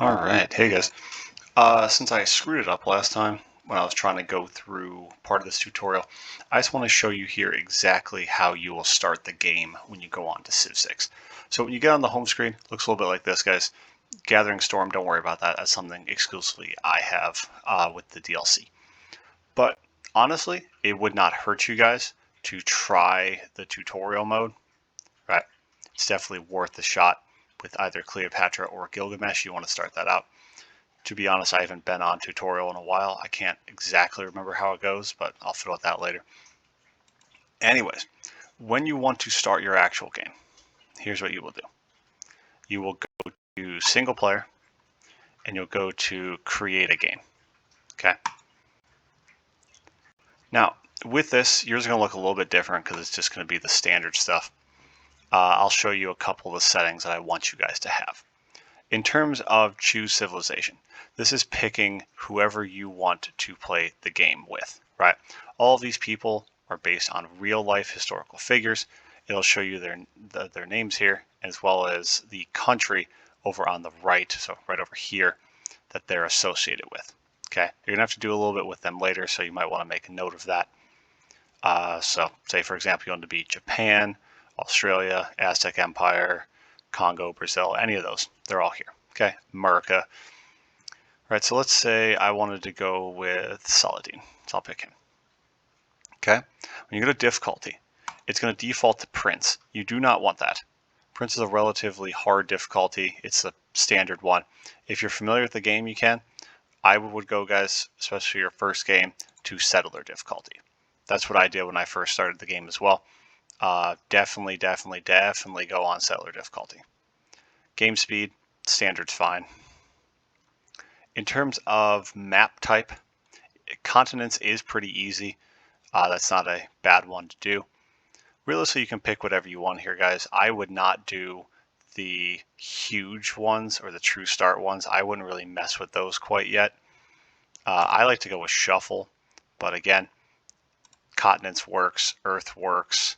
All right, hey guys. Since I screwed it up last time when I was trying to go through part of this tutorial, I just want to show you here exactly how you will start the game when you go on to Civ 6. So when you get on the home screen, it looks a little bit like this, guys. Gathering Storm, don't worry about that. That's something exclusively I have with the DLC. But honestly, it would not hurt you guys to try the tutorial mode, right? It's definitely worth the shot with either Cleopatra or Gilgamesh. You want to start that out. To be honest, I haven't been on tutorial in a while. I can't exactly remember how it goes, but I'll fiddle with that later. Anyways, when you want to start your actual game, here's what you will do. You will go to single player, and you'll go to create a game. Okay. Now, with this, yours is going to look a little bit different because it's just going to be the standard stuff. I'll show you a couple of the settings that I want you guys to have. In terms of choose civilization, this is picking whoever you want to play the game with, right? All of these people are based on real life historical figures. It'll show you their names here, as well as the country over on the right, so right over here, that they're associated with. Okay, you're gonna have to do a little bit with them later, so you might want to make a note of that. So say for example you want to be Japan, Australia, Aztec Empire, Congo, Brazil, any of those. They're all here. Okay, America. All right, so let's say I wanted to go with Saladin. So I'll pick him. Okay, when you go to difficulty, it's going to default to Prince. You do not want that. Prince is a relatively hard difficulty. It's the standard one. If you're familiar with the game, you can. I would go, guys, especially your first game, to Settler difficulty. That's what I did when I first started the game as well. Definitely go on Settler difficulty. Game speed, standard's fine. In terms of map type, continents is pretty easy. That's not a bad one to do. Realistically, you can pick whatever you want here, guys. I would not do the huge ones or the true start ones. I wouldn't really mess with those quite yet. I like to go with shuffle, but again, continents works, earth works,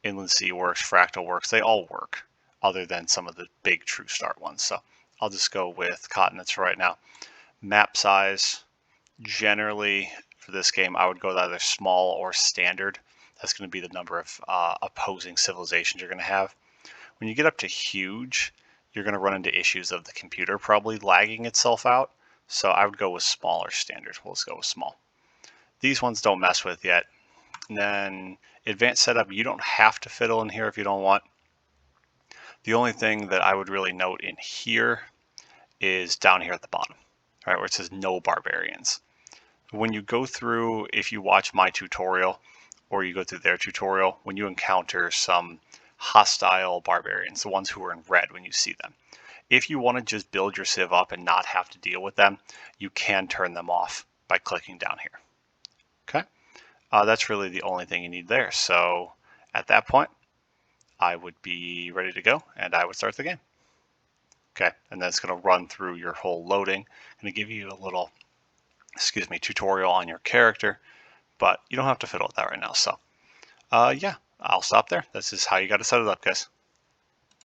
inland sea works, fractal works. They all work, other than some of the big true start ones. So I'll just go with continents for right now. Map size, generally for this game, I would go with either small or standard. That's going to be the number of opposing civilizations you're going to have. When you get up to huge, you're going to run into issues of the computer probably lagging itself out. So I would go with small or standard. Let's go with small. These ones don't mess with yet. And then advanced setup, you don't have to fiddle in here if you don't want. The only thing that I would really note in here is down here at the bottom, right, where it says no barbarians. When you go through, if you watch my tutorial or you go through their tutorial, when you encounter some hostile barbarians, the ones who are in red when you see them, if you want to just build your civ up and not have to deal with them, you can turn them off by clicking down here. Okay, that's really the only thing you need there. So at that point, I would be ready to go and I would start the game. Okay, and then it's going to run through your whole loading. Going to give you a little, tutorial on your character, but you don't have to fiddle with that right now. So yeah, I'll stop there. This is how you got to set it up, guys.